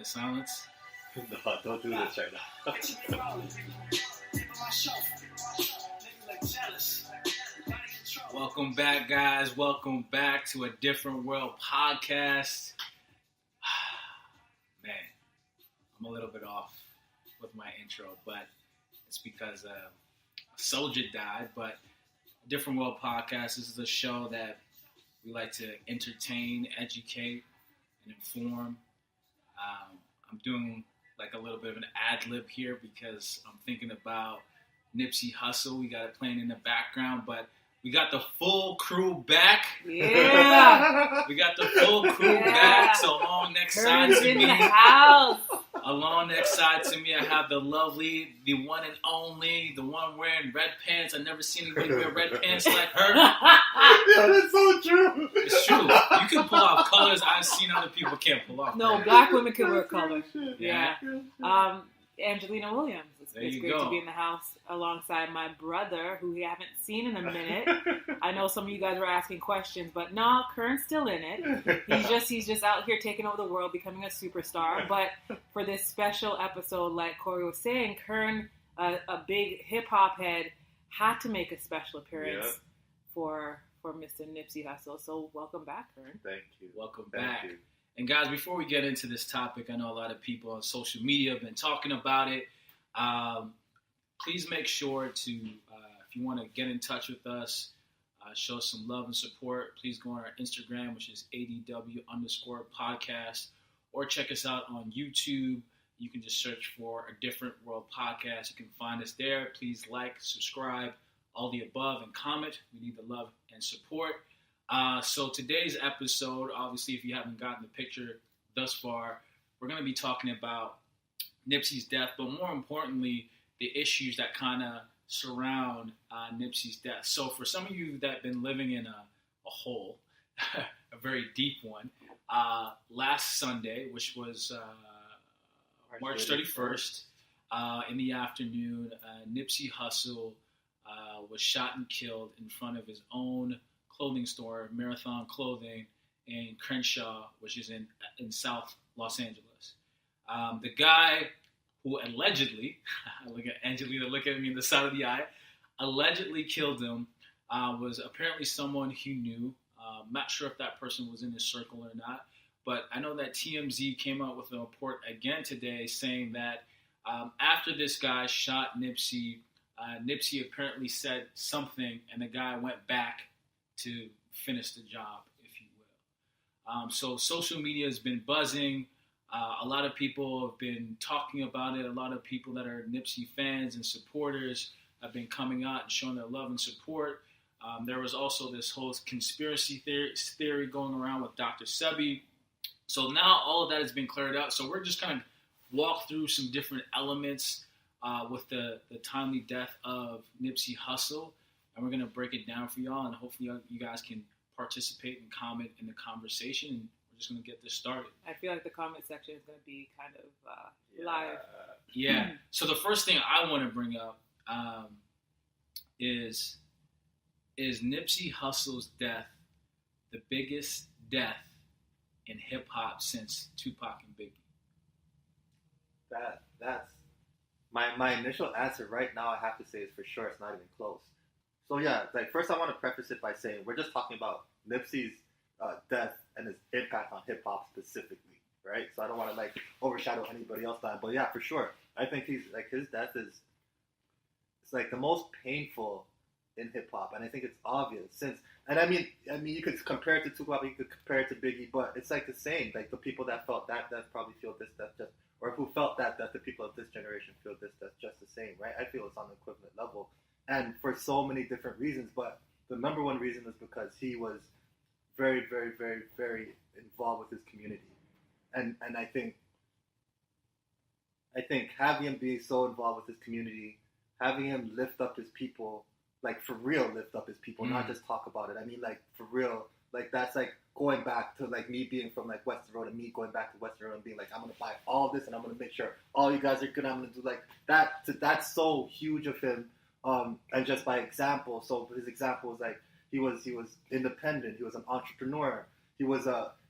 moment of silence? No, don't do this right now. Welcome back, guys. Welcome back to A Different World podcast. Man, I'm a little bit off with my intro, but it's because a soldier died. But A Different World podcast, this is a show that we like to entertain, educate, and inform. I'm doing like a little bit of an ad lib here because I'm thinking about Nipsey Hussle. We got it playing in the background, but we got the full crew back. Yeah. We got the full crew back. So along next side Kern's to in me. the house. Along next side to me, I have the lovely, the one and only, the one wearing red pants. I've never seen anybody wear red pants like her. Yeah, that's so true. It's true. You can pull off colors I've seen other people can't pull off. No, man. black women can wear color. Yeah. Angelina Williams. It's great to be in the house alongside my brother, who we haven't seen in a minute. I know some of you guys were asking questions, but no, Kern's still in it. He's just out here taking over the world, becoming a superstar. But for this special episode, like Corey was saying, Kern, a big hip hop head, had to make a special appearance for Mr. Nipsey Hussle. So welcome back, Kern. Thank you. Welcome Thank back. you. And guys, before we get into this topic, I know a lot of people on social media have been talking about it. Please make sure to, if you want to get in touch with us, show some love and support, please go on our Instagram, which is ADW_podcast, or check us out on YouTube. You can just search for A Different World podcast. You can find us there. Please like, subscribe, all the above, and comment. We need the love and support. So today's episode, obviously, if you haven't gotten the picture thus far, we're going to be talking about Nipsey's death, but more importantly, the issues that kind of surround Nipsey's death. So for some of you that have been living in a hole, a very deep one, last Sunday, which was March 31st, in the afternoon, Nipsey Hussle was shot and killed in front of his own clothing store, Marathon Clothing, in Crenshaw, which is in South Los Angeles. The guy who allegedly, look at Angelina, look at me in the side of the eye, allegedly killed him was apparently someone he knew. Not sure if that person was in his circle or not, but I know that TMZ came out with a report again today saying that after this guy shot Nipsey, Nipsey apparently said something, and the guy went back to finish the job, if you will. So social media has been buzzing. A lot of people have been talking about it. A lot of people that are Nipsey fans and supporters have been coming out and showing their love and support. There was also this whole conspiracy theory going around with Dr. Sebi. So now all of that has been cleared out. So we're just going to walk through some different elements with the timely death of Nipsey Hussle. And we're going to break it down for y'all. And hopefully you guys can participate and comment in the conversation. And we're just going to get this started. I feel like the comment section is going to be kind of live. Yeah. So the first thing I want to bring up is Nipsey Hussle's death the biggest death in hip hop since Tupac and Biggie? That's my initial answer right now. I have to say is for sure it's not even close. So yeah, like first I want to preface it by saying we're just talking about Nipsey's death and his impact on hip hop specifically, right? So I don't want to like overshadow anybody else that, but yeah, for sure, I think he's like his death is it's like the most painful in hip hop, and I think it's obvious since. And I mean, you could compare it to Tupac, you could compare it to Biggie, but it's like the same. Like the people that felt that probably feel this death just, or who felt that the people of this generation feel this death just the same, right? I feel it's on an equivalent level. And for so many different reasons, but the number one reason is because he was very, very, very, very involved with his community. And I think having him be so involved with his community, having him lift up his people, like for real lift up his people, not just talk about it. I mean like for real, like that's like going back to like me being from like Western Road and me going back to Western Road and being like, I'm going to buy all this and I'm going to make sure all you guys are good. I'm going to do like that. That's so huge of him. And just by example, so his example was like he was independent. He was an entrepreneur. He was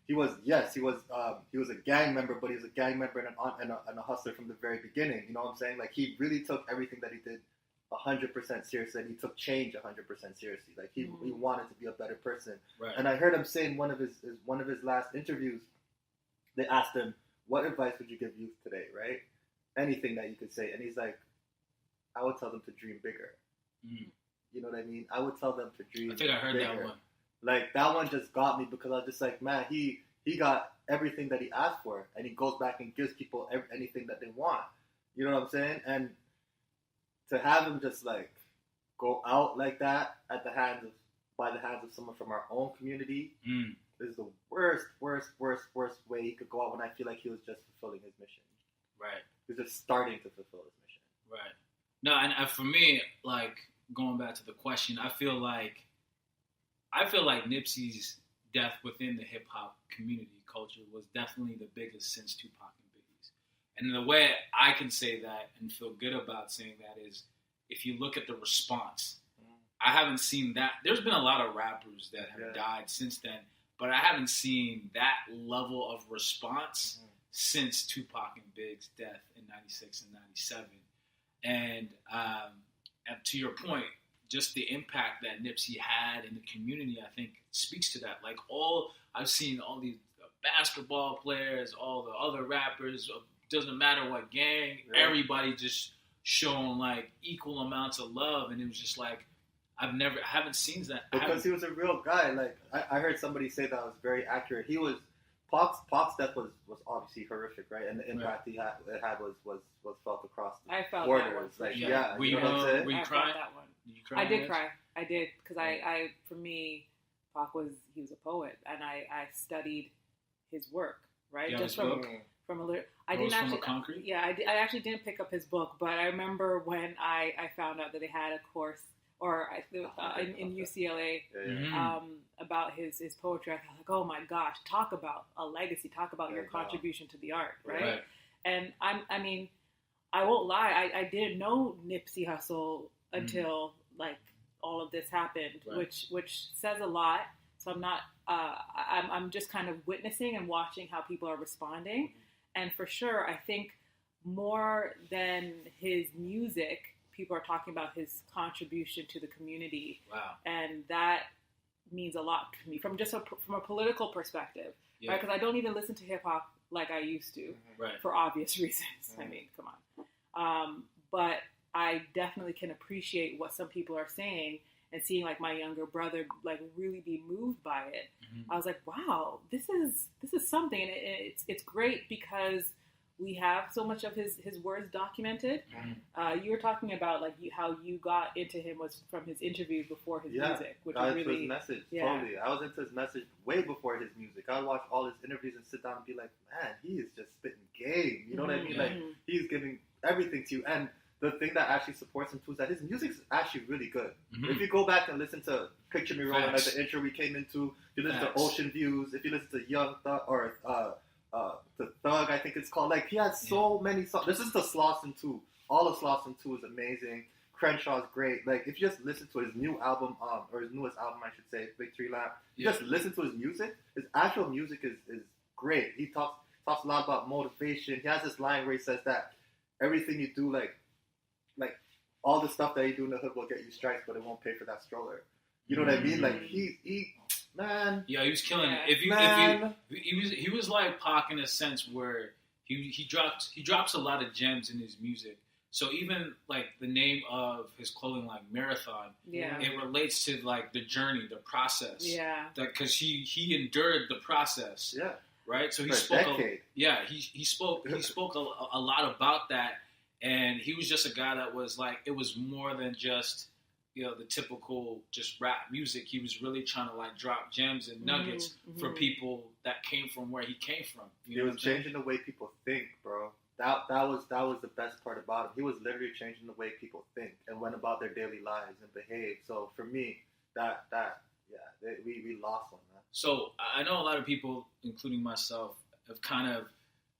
he was a gang member, but he was a gang member and a hustler from the very beginning. You know what I'm saying? Like, he really took everything that he did 100% seriously, and he took change 100% seriously. Like, he wanted to be a better person. Right. And I heard him say in one of his last interviews, they asked him, "What advice would you give youth today?" Right? Anything that you could say, and he's like, "I would tell them to dream bigger." You know what I mean? I would tell them to dream. I think I heard bigger. that one. Like, that one just got me, because I was just like, man, he got everything that he asked for, and he goes back and gives people anything that they want. You know what I'm saying? And to have him just like go out like that by the hands of someone from our own community is the worst way he could go out, when I feel like he was just fulfilling his mission. Right. He was just starting to fulfill his mission. Right. No, and for me, like, going back to the question, I feel like Nipsey's death within the hip hop community culture was definitely the biggest since Tupac and Biggie's. And the way I can say that and feel good about saying that is, if you look at the response, I haven't seen that. There's been a lot of rappers that have died since then, but I haven't seen that level of response since Tupac and Big's death in 96 and 97. And to your point, just the impact that Nipsey had in the community, I think, speaks to that. Like, I've seen all these basketball players, all the other rappers, doesn't matter what gang, everybody just showing like equal amounts of love, and it was just like, I haven't seen that. Because he was a real guy. Like, I heard somebody say that was very accurate. He was, Pac's death was obviously horrific, right? And the impact it had was felt across the borders. That one. Like, yeah, were you know what I'm saying? Were you crying? That one. Did you cry? I did cry. I did, because I for me, Pac he was a poet, and I studied his work, right? Yeah, just from a little. I Rose didn't actually. From a Concrete? Yeah, I actually didn't pick up his book, but I remember when I found out that they had a course, or in UCLA, about his poetry. I was like, oh my gosh, talk about a legacy, talk about your contribution to the art, right? And I won't lie, I didn't know Nipsey Hussle until like all of this happened, which says a lot. So I'm not, I'm just kind of witnessing and watching how people are responding. And for sure, I think more than his music, people are talking about his contribution to the community. Wow. And that means a lot to me from a political perspective, right? Because I don't even listen to hip hop like I used to, for obvious reasons. I mean, come on. But I definitely can appreciate what some people are saying, and seeing like my younger brother like really be moved by it. I was like, wow, this is something, and it's great because we have so much of his words documented. You were talking about like how you got into him was from his interviews before his music, which was really his message. Totally, I was into his message way before his music. I would watch all his interviews and sit down and be like, man, he is just spitting game. You know what I mean? Like, he's giving everything to you. And the thing that actually supports him too is that his music's actually really good. If you go back and listen to Picture Me Rolling, like the intro we came into, if you listen to Ocean Views, if you listen to Young Thug, or the Thug, I think it's called. Like, he has so many songs. This is the Slauson 2. All of Slauson 2 is amazing. Crenshaw's great. Like, if you just listen to his new album, or his newest album, I should say, Victory Lap, you just listen to his music. His actual music is great. He talks a lot about motivation. He has this line where he says that everything you do, like all the stuff that you do in the hood will get you stripes, but it won't pay for that stroller. You know what I mean? Like, he man. Yeah, he was killing it. He was like Pac in a sense where he drops a lot of gems in his music. So even like the name of his clothing line, Marathon, it relates to like the journey, the process. Yeah. Because he endured the process. Yeah. Right. So he spoke. He spoke a lot about that. And he was just a guy that was like, it was more than just, the typical just rap music. He was really trying to like drop gems and nuggets for people that came from where he came from. He was changing the way people think, bro. That was the best part about him. He was literally changing the way people think and went about their daily lives and behaved. So for me, we lost one, man. So I know a lot of people, including myself, have kind of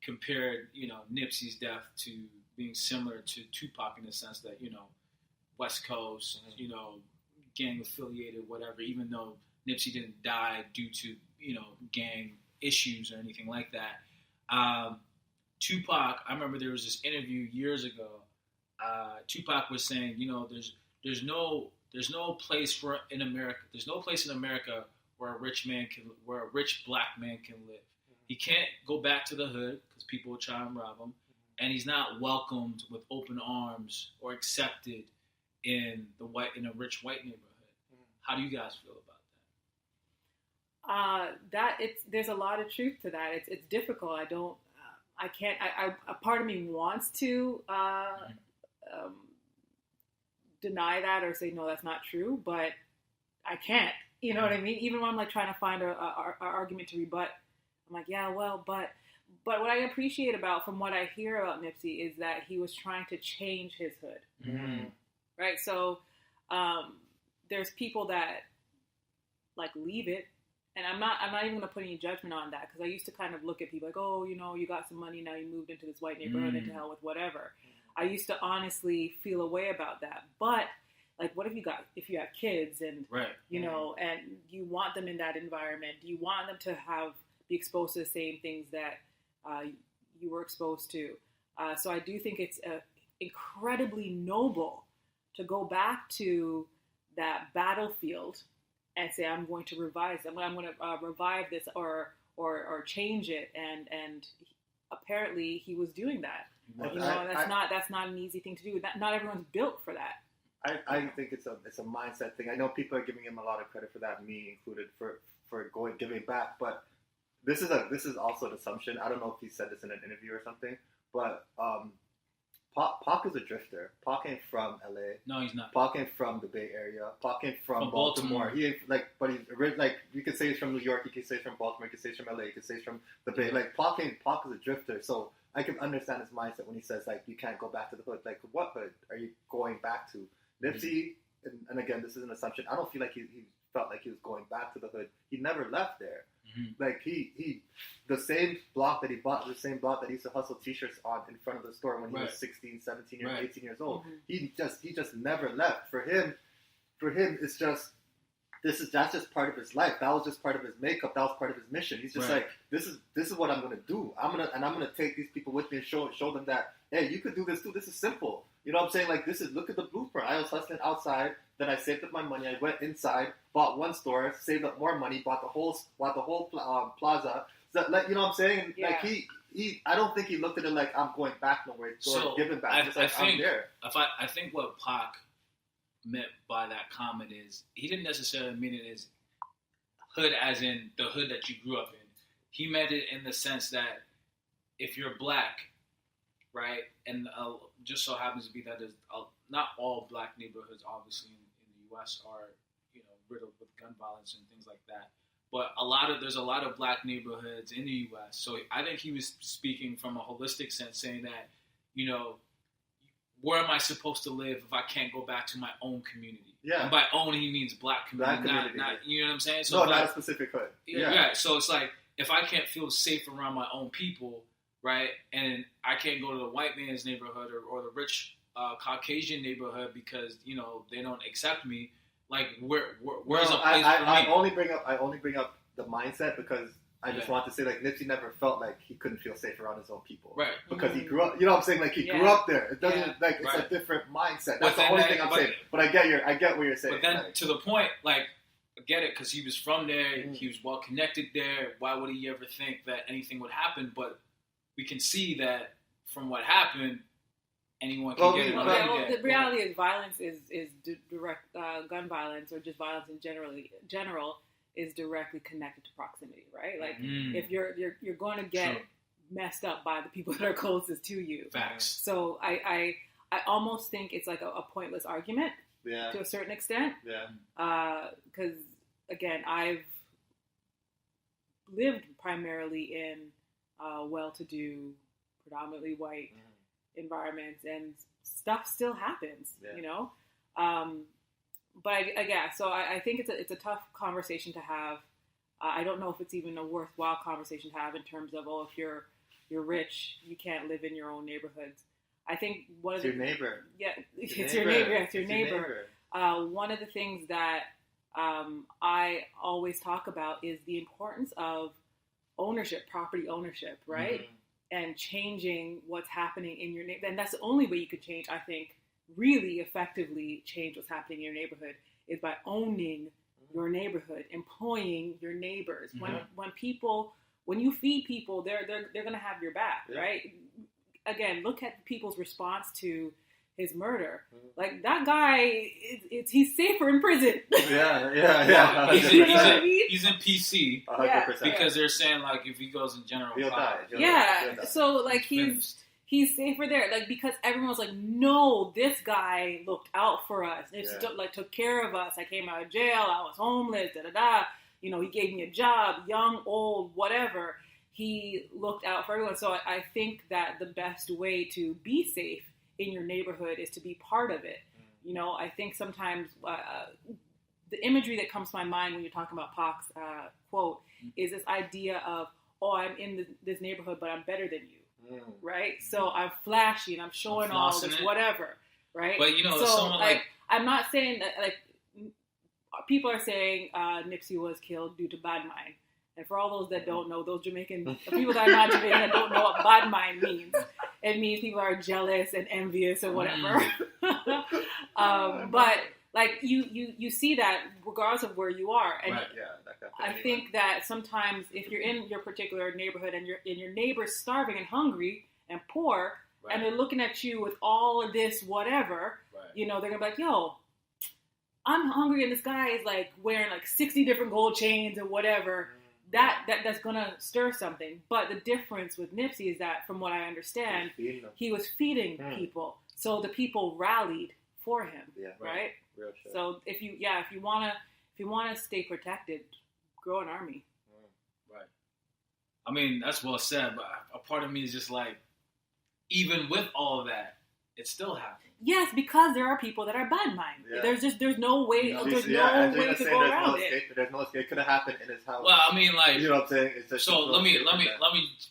compared, Nipsey's death to being similar to Tupac in the sense that, West Coast, gang affiliated, whatever, even though Nipsey didn't die due to, gang issues or anything like that. Tupac, I remember there was this interview years ago. Tupac was saying, there's no place in America where a rich black man can live. He can't go back to the hood because people will try and rob him, and he's not welcomed with open arms or accepted in a rich white neighborhood. How do you guys feel about that? There's a lot of truth to that. It's difficult. I can't. A part of me wants to deny that or say no, that's not true, but I can't. You know what I mean? Even when I'm like trying to find a argument to rebut, I'm like, yeah, well, but what I appreciate from what I hear about Nipsey is that he was trying to change his hood, right? So there's people that like leave it. And I'm not even going to put any judgment on that, because I used to kind of look at people like, oh, you got some money, now you moved into this white neighborhood, into hell with whatever. I used to honestly feel a way about that. But like, what if you have kids and, and you want them in that environment? Do you want them to be exposed to the same things that you were exposed to? So I do think it's incredibly noble to go back to that battlefield and say, I'm going to revise them. I'm going to revive this or change it. And apparently he was doing that. That's not an easy thing to do. Not everyone's built for that. I think it's a mindset thing. I know people are giving him a lot of credit for that, me included, for giving back. But this is also an assumption. I don't know if he said this in an interview or something. But Pac is a drifter. Pac ain't from LA. No, he's not. Pac ain't from the Bay Area. Pac ain't from Baltimore. He ain't you could say he's from New York. You could say he's from Baltimore. You could say he's from LA. You could say he's from the Bay. Like Pac is a drifter. So I can understand his mindset when he says like you can't go back to the hood. Like what hood are you going back to? Nipsey, and again this is an assumption. I don't feel like he felt like he was going back to the hood. He never left there. Like he the same block that he bought, the same block that he used to hustle t-shirts on in front of the store when he was 16, 17 years, 18 years old. He just never left. For him it's just that's just part of his life. That was just part of his makeup. That was part of his mission. He's just like, this is what I'm gonna do. I'm gonna take these people with me and show them that, hey, you could do this too. This is simple. You know what I'm saying? Like, look at the blueprint. I was hustling outside, then I saved up my money. I went inside, bought one store, saved up more money, bought the whole plaza. So, like, you know what I'm saying? Yeah. Like he I don't think he looked at it like I'm going back nowhere, giving back. I'm there. I think what Pac meant by that comment is he didn't necessarily mean it as hood as in the hood that you grew up in. He meant it in the sense that if you're black, right, and just so happens to be that there's not all black neighborhoods, obviously, in the U.S. are riddled with gun violence and things like that. But there's a lot of black neighborhoods in the U.S. So I think he was speaking from a holistic sense, saying that, where am I supposed to live if I can't go back to my own community? Yeah. And by own, he means black community, not you know what I'm saying? So not a specific hood. Yeah. So it's like, if I can't feel safe around my own people, right, and I can't go to the white man's neighborhood or the rich Caucasian neighborhood because they don't accept me. Like where's a place for me? I only bring up the mindset because I just want to say like Nipsey never felt like he couldn't feel safe around his own people, right? Because he grew up. You know what I'm saying? Like he grew up there. It doesn't it's a different mindset. That's the only thing I'm saying. But I get what you're saying. But then to the point, like I get it because he was from there. He was well connected there. Why would he ever think that anything would happen? But we can see that from what happened, anyone can get it. The reality is violence is direct gun violence or just violence in general is directly connected to proximity, right? Like if you're going to get messed up by the people that are closest to you. Facts. So I almost think it's like a pointless argument to a certain extent. Yeah. Because again, I've lived primarily in well-to-do, predominantly white environments, and stuff still happens, But I think it's a tough conversation to have. I don't know if it's even a worthwhile conversation to have in terms of, if you're rich, you can't live in your own neighborhoods. I think your neighbor. Yeah, it's your neighbor. It's your neighbor. One of the things that I always talk about is the importance of property ownership, right? Mm-hmm. And changing what's happening in your neighborhood. And that's the only way you could change, I think, really effectively change what's happening in your neighborhood is by owning your neighborhood, employing your neighbors. When you feed people, they're going to have your back, right? Again, look at people's response to his murder. Like, that guy, he's safer in prison. Yeah. He's in PC. 100%. Because they're saying, like, if he goes in general, he'll die. So, like, he's safer there. Like, because everyone's like, no, this guy looked out for us. Took care of us. I came out of jail. I was homeless, You know, he gave me a job, young, old, whatever. He looked out for everyone. So I think that the best way to be safe in your neighborhood is to be part of it. You know, I think sometimes the imagery that comes to my mind when you're talking about Pac's quote is this idea of, I'm in this neighborhood, but I'm better than you, right? So I'm flashy and I'm showing all this whatever, right? But, you know, so, someone I'm not saying that, like, people are saying Nipsey was killed due to bad mind. And for all those that don't know, those Jamaican people that are not Jamaican that don't know what bad mind means, it means people are jealous and envious or whatever. But like you see that regardless of where you are, and I think that sometimes if you're in your particular neighborhood and your neighbor's starving and hungry and poor, and they're looking at you with all of this whatever, you know, they're gonna be like, yo, I'm hungry and this guy is like wearing like 60 different gold chains or whatever. That's gonna stir something. But the difference with Nipsey is that, from what I understand, he was feeding people, so the people rallied for him, right? Real shit. So if you wanna stay protected, grow an army. Right. I mean, that's well said, but a part of me is just like, even with all of that, it still happened. Yes, because there are people that are bad mind. Yeah. There's no way to go around it. There's no escape. It could have happened in his house. Well, I mean, like, you know what I'm saying? It's just so let me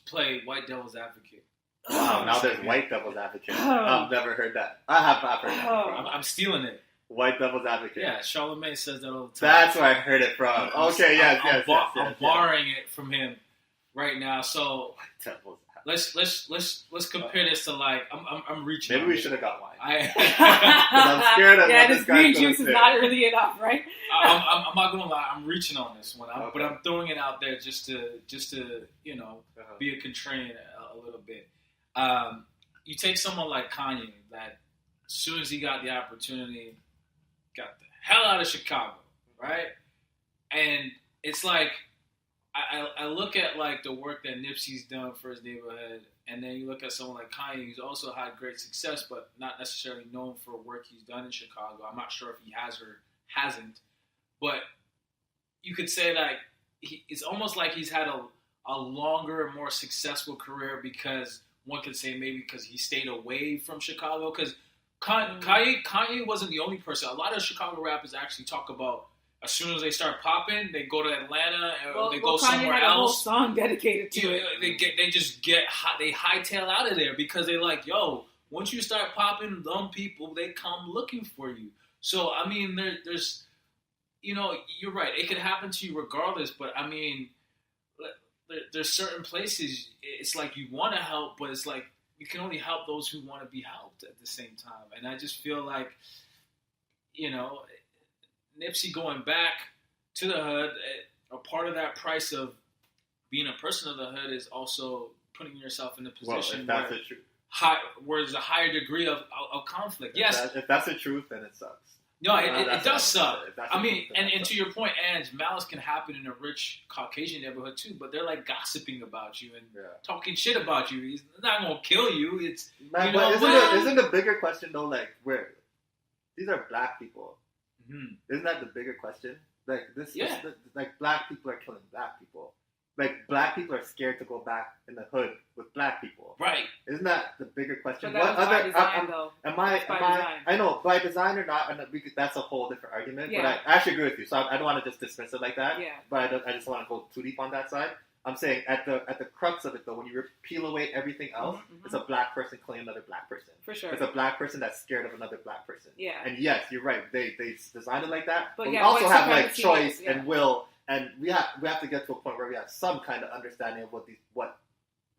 play white devil's advocate. Wow, now there's white devil's advocate. I've never heard that. I've heard that. I'm stealing it. White devil's advocate. Yeah, Charlamagne says that all the time. That's where I heard it from. Okay, yes. I'm borrowing it from him right now. So let's compare this to, like, I'm reaching. Maybe we should have got wine. I'm scared of this green juice is not really enough, right? I'm not gonna lie. I'm reaching on this one, but I'm throwing it out there just to you know, be a contrarian a little bit. You take someone like Kanye that, as soon as he got the opportunity, got the hell out of Chicago, right? And it's like, I look at, like, the work that Nipsey's done for his neighborhood, and then you look at someone like Kanye, who's also had great success, but not necessarily known for work he's done in Chicago. I'm not sure if he has or hasn't, but you could say that it's almost like he's had a longer, more successful career, because one could say maybe because he stayed away from Chicago. Because Kanye wasn't the only person. A lot of Chicago rappers actually talk about, as soon as they start popping, they go to Atlanta or they go somewhere had else. A whole song dedicated to it. They hightail out of there because they're like, yo, once you start popping, them people, they come looking for you. So I mean, there's, you know, you're right. It could happen to you regardless. But I mean, there's certain places it's like you want to help, but it's like you can only help those who want to be helped at the same time. And I just feel like, you know, Nipsey going back to the hood, a part of that price of being a person of the hood is also putting yourself in a position where there's a higher degree of conflict. If that's the truth, then it sucks. No, it does suck. I mean, and to your point, Ange, malice can happen in a rich Caucasian neighborhood too, but they're like gossiping about you and talking shit about you. He's not going to kill you. It's, man, but isn't the bigger question though, like, where these are black people? Mm-hmm. Isn't that the bigger question? Like like black people are killing black people. Like, black people are scared to go back in the hood with black people. Right. Isn't that the bigger question? But by design, though. I know, by design or not, that's a whole different argument. Yeah. But I actually agree with you. So I don't want to just dismiss it like that. Yeah. But I just want to go too deep on that side. I'm saying at the crux of it, though, when you peel away everything else, it's a black person killing another black person. For sure. It's a black person that's scared of another black person. Yeah. And yes, you're right. They designed it like that. But we yeah, also have, like, choice and will and we have to get to a point where we have some kind of understanding of what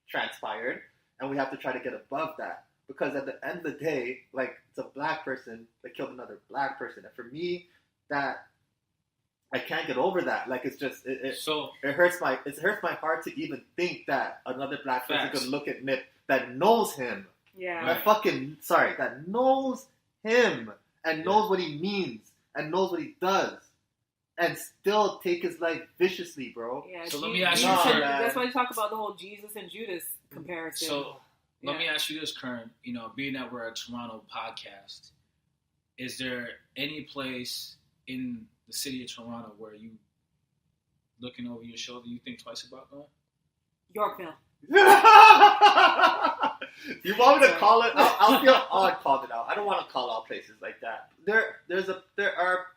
transpired, and we have to try to get above that. Because at the end of the day, like, it's a black person that killed another black person, and for me, that I can't get over that. Like, it's just it hurts my heart to even think that another black person could look at Nip that knows him. Yeah. That knows him and knows what he means and knows what he does, and still take his life viciously, bro. Yeah. So let me ask you, that's why you talk about the whole Jesus and Judas comparison. So let me ask you this, Kern. You know, being that we're a Toronto podcast, is there any place in the city of Toronto where you, looking over your shoulder, you think twice about going? Yorkville. You want me to call it? I'll feel odd calling it out. I don't want to call out places like that. There are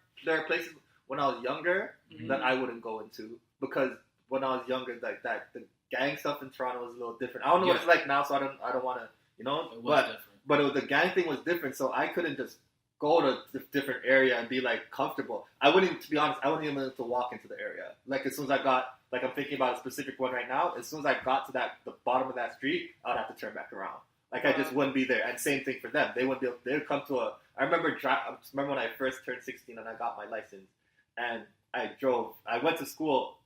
places when I was younger that I wouldn't go into, because when I was younger, like that, the gang stuff in Toronto was a little different. I don't know what it's like now, so I don't want to, you know. But the gang thing was different, so I couldn't just go to a different area and be like comfortable. To be honest, I wouldn't even be able to walk into the area. Like, as soon as I got, like, I'm thinking about a specific one right now. As soon as I got to the bottom of that street, I would have to turn back around. Like, I just wouldn't be there. And same thing for them. They wouldn't be able, they would come to I remember when I first turned 16 and I got my license, and I went to school.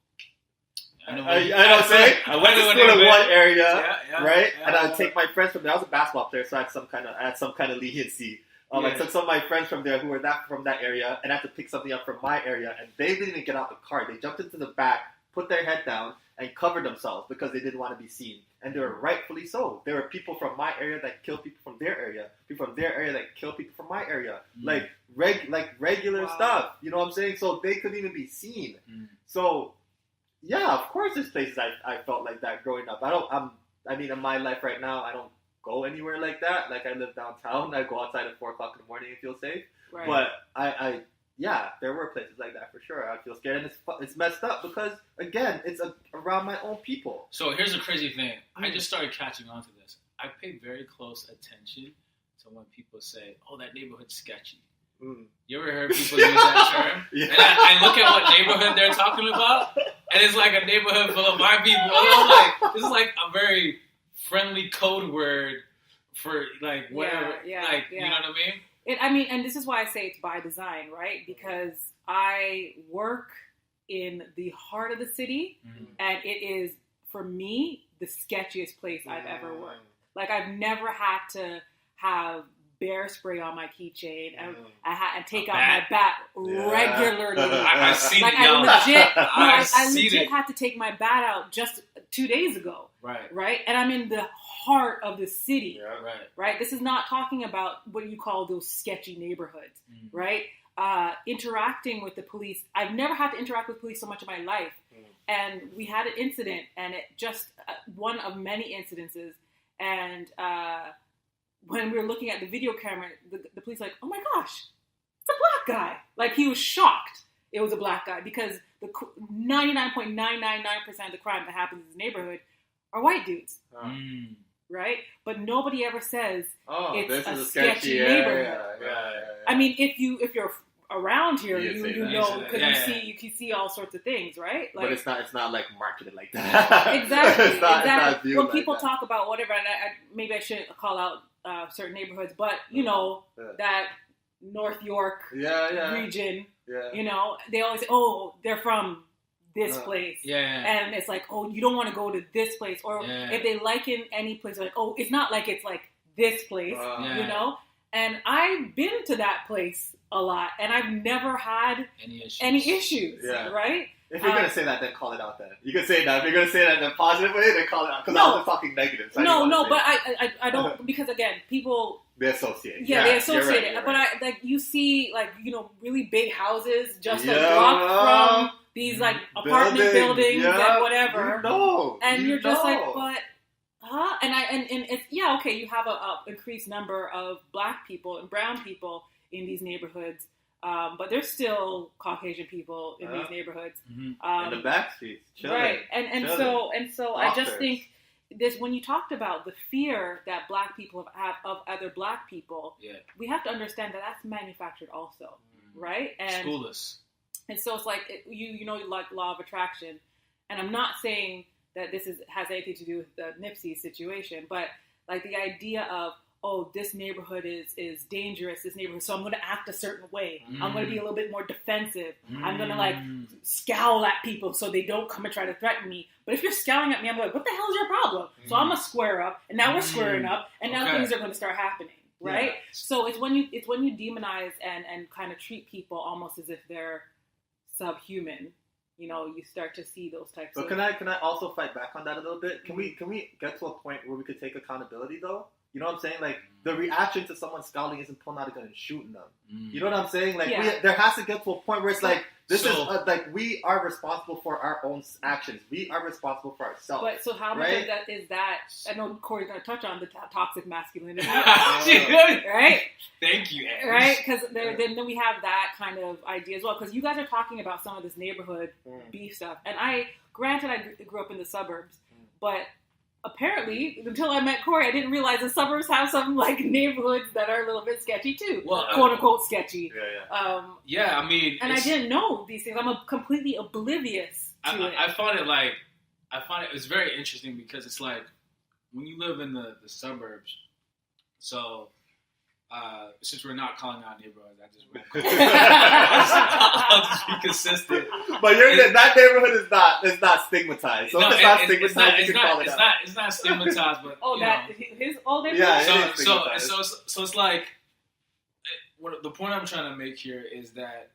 I know what I'm saying? I went to school in one area, right? And I would take my friends from there. I was a basketball player, so I had some kind of leniency. I took some of my friends from there who were from that area, and I had to pick something up from my area, and they didn't even get out the car. They jumped into the back, put their head down, and covered themselves because they didn't want to be seen. And they were rightfully so. There were people from my area that killed people from their area, people from their area that killed people from my area, like regular stuff. You know what I'm saying? So they couldn't even be seen. So yeah, of course, there's places I felt like that growing up. In my life right now, I don't go anywhere like that. Like, I live downtown. I go outside at 4 o'clock in the morning and feel safe. Right. But there were places like that for sure. I feel scared, and it's messed up because, again, it's around my own people. So here's the crazy thing. I just started catching on to this. I pay very close attention to when people say, "Oh, that neighborhood's sketchy." You ever heard people use that term? Yeah. And I look at what neighborhood they're talking about, and it's like a neighborhood full of white people. And I'm like, this is like a very friendly code word for, like, whatever. You know what I mean? And this is why I say it's by design, right? Because I work in the heart of the city, and it is, for me, the sketchiest place I've ever worked. Like, I've never had to have bear spray on my keychain, and I had to take out my bat regularly. I see like, it. I legit had to take my bat out just 2 days ago. Right? And I'm in the heart of the city. Right? This is not talking about what you call those sketchy neighborhoods. Right? Interacting with the police. I've never had to interact with police so much in my life. And we had an incident, and it just one of many incidences. And when we were looking at the video camera, the police like, "Oh my gosh, it's a black guy!" Like, he was shocked it was a black guy, because the 99.999% of the crime that happens in this neighborhood are white dudes, right? But nobody ever says it's a sketchy neighborhood. I mean, if you're around here, you know, because you can see all sorts of things, right? Like, but it's not like marketed like that. Exactly. It's not when people talk about whatever, and maybe I shouldn't call out certain neighborhoods, but you know that North York region, you know, they always say, "Oh, they're from this place," and it's like, "Oh, you don't want to go to this place," or if they liken any place, like, "Oh, it's not like it's like this place," you know. And I've been to that place a lot, and I've never had any issues, right? If you're going to say that, then call it out then. You can say that. If you're going to say that in a positive way, then call it out. Because I was talking negative. So but I don't, because again, people... They associate. Yeah, they associate it. But you see, like, you know, really big houses just a block from these, like, apartment buildings and whatever. And you're just like, but... And it's, okay, you have a increased number of black people and brown people in these neighborhoods, but there's still Caucasian people in these neighborhoods. In the back streets, chilling, right? And so I just think this, when you talked about the fear that black people have of other black people, we have to understand that that's manufactured also, right? And schoolless. And so it's like, you know, like law of attraction. And I'm not saying that this has anything to do with the Nipsey situation, but like the idea of, oh, this neighborhood is dangerous, this neighborhood, so I'm going to act a certain way. I'm going to be a little bit more defensive. I'm going to like scowl at people so they don't come and try to threaten me. But if you're scowling at me, I'm like, what the hell is your problem? So I'm going to square up, and now we're squaring up, and now things are going to start happening, right? Yeah. So it's when you demonize and kind of treat people almost as if they're subhuman. You know, you start to see those types of... But can I also fight back on that a little bit? Can we get to a point where we could take accountability, though? You know what I'm saying? Like, the reaction to someone scowling isn't pulling out a gun and shooting them. You know what I'm saying? Like, there has to get to a point where it's like, like, we are responsible for our own actions. We are responsible for ourselves. But so how much of that is that? I know Corey's going to touch on the toxic masculinity. Right? Thank you, Anne. Right? Because then we have that kind of idea as well. Because you guys are talking about some of this neighborhood beef stuff. And I grew up in the suburbs, but apparently, until I met Corey, I didn't realize the suburbs have some like neighborhoods that are a little bit sketchy too. Well, quote unquote sketchy. Yeah. I mean, and I didn't know these things. I'm completely oblivious to it. I find it's very interesting because it's like when you live in the suburbs. So since we're not calling out neighborhoods, I'll just be consistent. But that neighborhood is not stigmatized. So if it's not stigmatized, you can call it out. It's not stigmatized, but his old neighborhood. Yeah, so it's like the point I'm trying to make here is that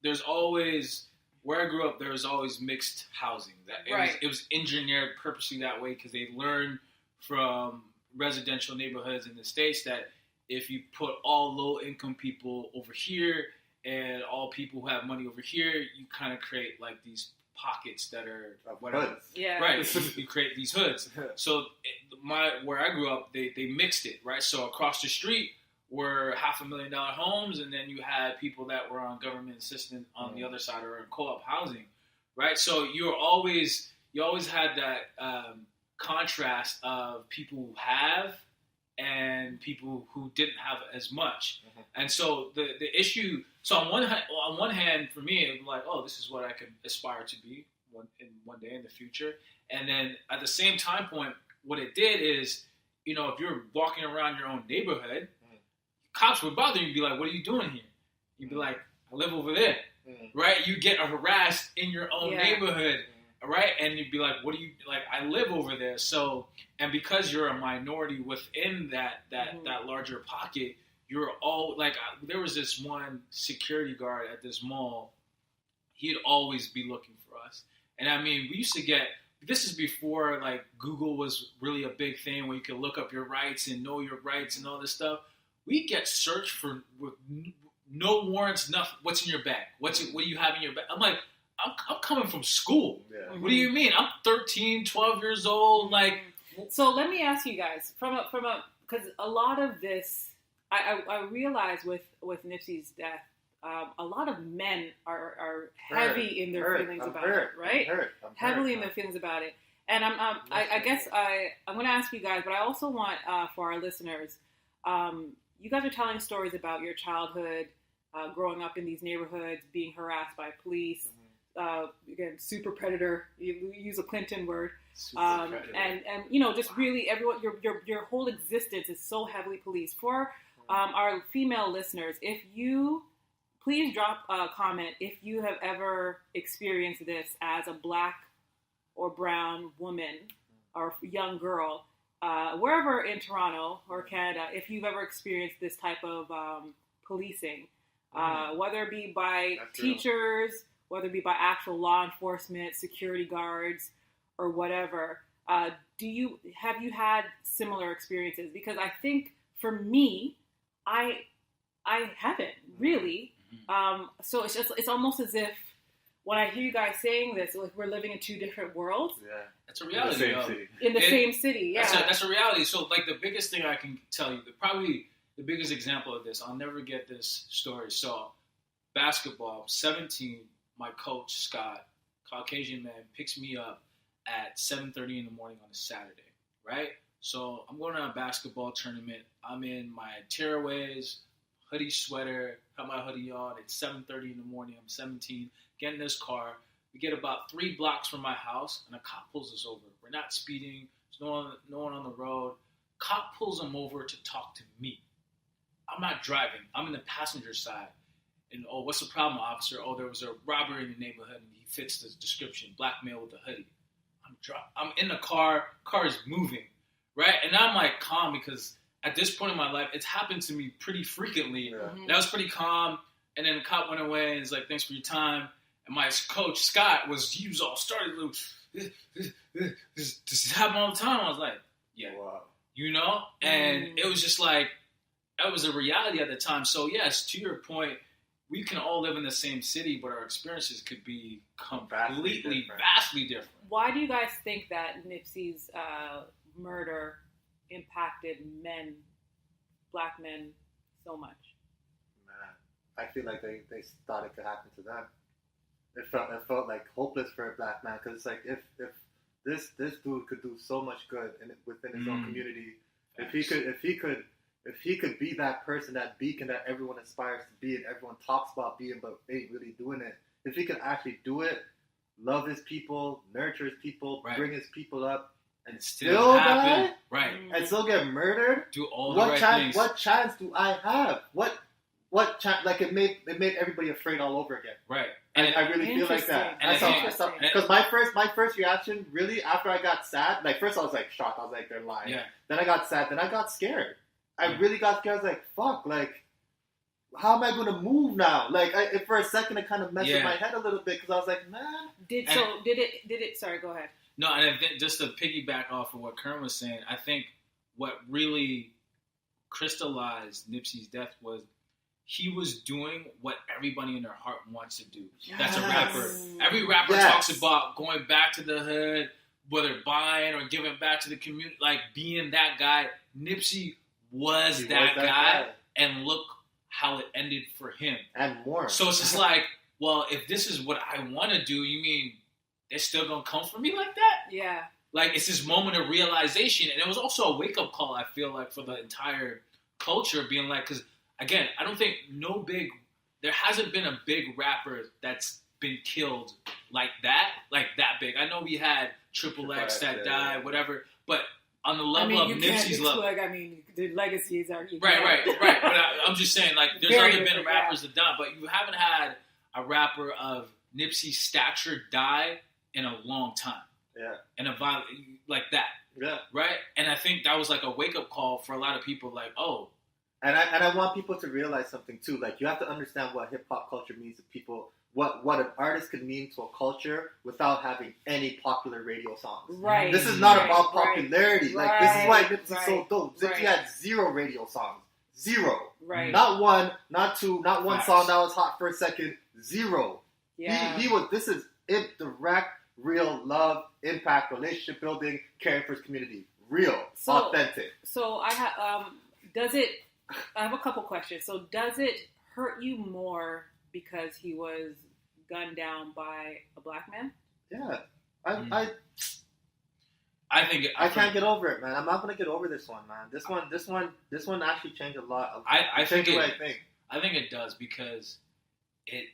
there's always where I grew up. There was always mixed housing. It was engineered purposely that way because they learned from residential neighborhoods in the States that if you put all low-income people over here and all people who have money over here, you kind of create like these pockets that are whatever. Hoods. Yeah. Right. You create these hoods. So where I grew up, they mixed it, right? So across the street were $500,000 homes, and then you had people that were on government assistance on the other side or in co-op housing, right? So you always had that contrast of people who have and people who didn't have as much. And so the issue, so on one hand, for me, it was like, oh, this is what I could aspire to be one day in the future. And then at the same time point, what it did is, you know, if you're walking around your own neighborhood, cops would bother you and be like, what are you doing here? You'd be like, I live over there, right? You get harassed in your own neighborhood. Right, and you'd be like, "What do you like?" I live over there, so and because you're a minority within that larger pocket, you're all like. There was this one security guard at this mall. He'd always be looking for us, and I mean, we used to get. This is before like Google was really a big thing, where you could look up your rights and know your rights and all this stuff. We get searched for with no warrants, nothing. What's in your bag? What do you have in your bag? I'm like. I'm coming from school. Yeah. What do you mean? I'm 13, 12 years old. Like, so let me ask you guys because a lot of this, I realize with Nipsey's death, a lot of men are heavy in their feelings about it, right? Heavily in their feelings about it. And I guess I'm going to ask you guys, but I also want for our listeners, you guys are telling stories about your childhood, growing up in these neighborhoods, being harassed by police. Again, super predator. You use a Clinton word, and you know, just really everyone. Your whole existence is so heavily policed. For our female listeners, if you please drop a comment if you have ever experienced this as a Black or brown woman or young girl, wherever in Toronto or Canada, if you've ever experienced this type of policing, whether it be by teachers. Whether it be by actual law enforcement, security guards, or whatever, have you had similar experiences? Because I think for me, I haven't really. So it's almost as if when I hear you guys saying this, like we're living in two different worlds. Yeah, that's a reality. In the same city, yeah. That's a reality. So like the biggest thing I can tell you, probably the biggest example of this, I'll never get this story. So basketball, I'm 17. My coach, Scott, Caucasian man, picks me up at 7:30 in the morning on a Saturday, right? So I'm going to a basketball tournament. I'm in my tearaways, hoodie, sweater, have my hoodie on. It's 7:30 in the morning. I'm 17. Get in this car. We get about 3 blocks from my house, and a cop pulls us over. We're not speeding. There's no one on the road. Cop pulls him over to talk to me. I'm not driving. I'm in the passenger side. And, oh, what's the problem, officer? Oh, there was a robbery in the neighborhood, and he fits the description. Black male with a hoodie. I'm in the car. Car is moving, right? And I'm like calm because at this point in my life, it's happened to me pretty frequently. Yeah. And I was pretty calm. And then the cop went away and was like, thanks for your time. And my coach, Scott, he was all started. This happen all the time. I was like, yeah, wow. You know? And it was just like, that was a reality at the time. So, yes, to your point, we can all live in the same city, but our experiences could be completely, vastly different. Why do you guys think that Nipsey's murder impacted black men, so much? Man, I feel like they thought it could happen to them. It felt like hopeless for a black man, because it's like if this dude could do so much good within his own community, if he could be that person, that beacon that everyone aspires to be and everyone talks about being, but ain't really doing it. If he could actually do it, love his people, nurture his people, bring his people up, and still die, and still get murdered, do all the right things. What chance do I have? What chance? Like it made everybody afraid all over again. Right. And I really feel like that. Because my first reaction, really, after I got sad, like first I was like shocked. I was like, they're lying. Yeah. Then I got sad. Then I got scared. I really got scared. I was like, fuck, like, how am I going to move now? Like, for a second, it kind of messed with my head a little bit, because I was like, man. Did it, sorry, go ahead. No, and just to piggyback off of what Kern was saying, I think what really crystallized Nipsey's death was he was doing what everybody in their heart wants to do. Yes. That's a rapper. Every rapper talks about going back to the hood, whether buying or giving back to the community, like being that guy. Nipsey was that guy, and look how it ended for him. And more. So it's just like, well, if this is what I want to do, you mean they're still going to come for me like that? Yeah. Like, it's this moment of realization. And it was also a wake-up call, I feel like, for the entire culture, being like, because, again, I don't think there hasn't been a big rapper that's been killed like that big. I know we had Triple X that died, whatever, but on the level of Nipsey's level. The legacies are... Right. But I'm just saying, like, there's other been rappers that died, but you haven't had a rapper of Nipsey's stature die in a long time. Yeah. And a violent, like that. Yeah. Right? And I think that was like a wake-up call for a lot of people, like, oh. And I want people to realize something, too. Like, you have to understand what hip-hop culture means to people. What an artist could mean to a culture without having any popular radio songs. Right. This is not about popularity. Right. Like, this is why Nipsey's so dope. Nipsey had 0 radio songs. 0. Right. Not 1, not 2, not one song that was hot for a second. 0. Yeah. This is direct, real love, impact, relationship building, caring for his community. Real, authentic. So I have, I have a couple questions. So does it hurt you more because he was gunned down by a black man? Yeah. I think I can't get over it, man. I'm not gonna get over this one, man. This one actually changed a lot. I think it does, because it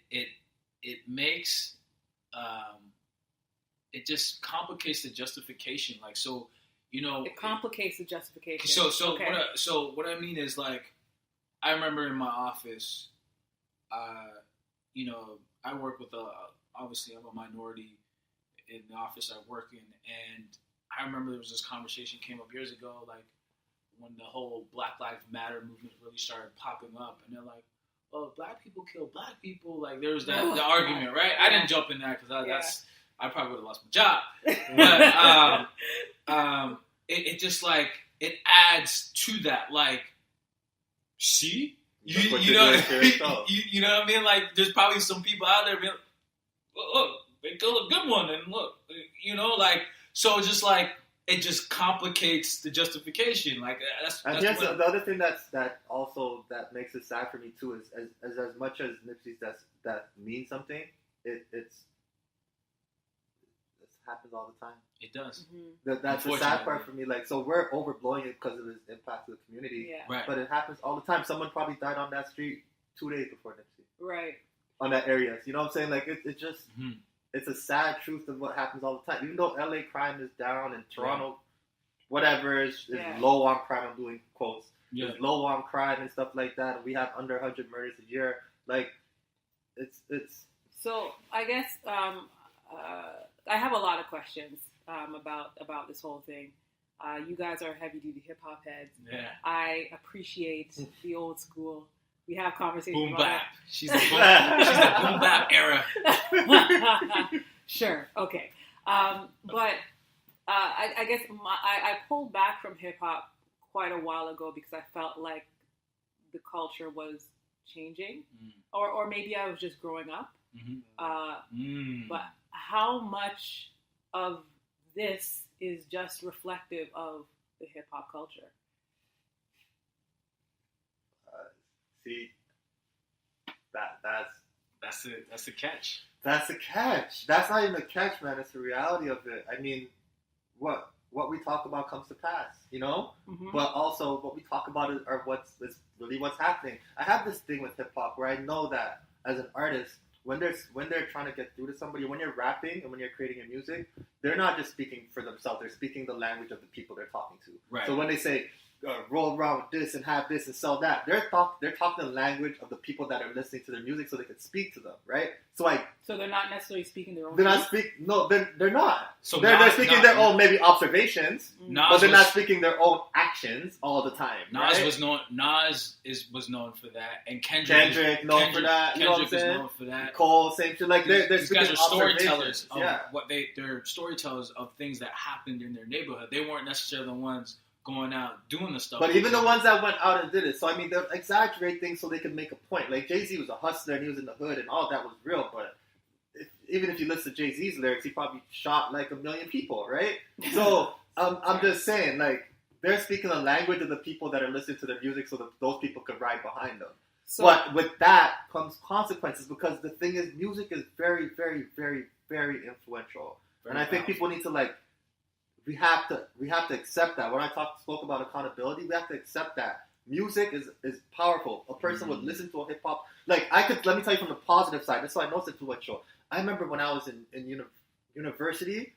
makes it just complicates the justification. Like, so, you know, it complicates the justification. So what I mean is, like, I remember in my office, you know, I work with obviously I'm a minority in the office I work in, and I remember there was this conversation came up years ago, like when the whole Black Lives Matter movement really started popping up, and they're like, "Oh, black people kill black people." Like, there was the argument, right? Yeah. I didn't jump in that because I probably would have lost my job. But it just, like, it adds to that, like, see. You know what I mean? Like, there's probably some people out there being like, look, they killed a good one, and look, you know, like, so it's just like, it just complicates the justification. Like, that's the other thing that makes it sad for me too is as much as Nipsey's that means something, it's happens all the time. It does. Mm-hmm. That's the sad part for me. Like, so we're overblowing it because of its impact to the community. Yeah. Right. But it happens all the time. Someone probably died on that street 2 days before Nipsey. Right. On that area. You know what I'm saying? Like, it just, it's a sad truth of what happens all the time. Even though LA crime is down and Toronto, whatever, is low on crime, I'm doing quotes. Yeah. It's low on crime and stuff like that. And we have under 100 murders a year. Like, it's. So, I guess I have a lot of questions about this whole thing. You guys are heavy-duty hip-hop heads. Yeah. I appreciate the old school. We have conversations Boom about bap. She's the boom bap era. Sure. Okay. But I guess I pulled back from hip-hop quite a while ago because I felt like the culture was changing. Or maybe I was just growing up. But how much of this is just reflective of the hip-hop culture? See, that's the catch. That's the catch. That's not even a catch, man. It's the reality of it. I mean, what we talk about comes to pass, you know? But also, what we talk about is really what's happening. I have this thing with hip hop where I know that as an artist, when they're trying to get through to somebody, when you're rapping and when you're creating your music, they're not just speaking for themselves. They're speaking the language of the people they're talking to. Right. So when they say, roll around with this and have this and sell that, they're talking the language of the people that are listening to their music so they can speak to them, right? So they're not necessarily speaking their own. They're not speaking. No, they're not. So they're speaking their own maybe observations, but they're not speaking their own actions all the time. Nas right? was known for that, and Kendrick for that. You know what I'm saying? is known for that. Cole, same shit. Like these guys are storytellers of they're storytellers of things that happened in their neighborhood. They weren't necessarily the ones going out doing the stuff. But even the ones that went out and did it. So I mean, they'll exaggerate things so they can make a point. Like Jay-Z was a hustler and he was in the hood and all that was real, but even if you listen to Jay-Z's lyrics, he probably shot like 1 million people, right? So I'm just saying, like, they're speaking the language of the people that are listening to their music so that those people could ride behind them. So, but with that comes consequences because the thing is, music is very, very, very, very influential. And I think people need to, like, we have to accept that. When I spoke about accountability, we have to accept that. Music is powerful. A person would listen to a hip-hop. Like, let me tell you from the positive side. That's why I know it's influential. I remember when I was in university,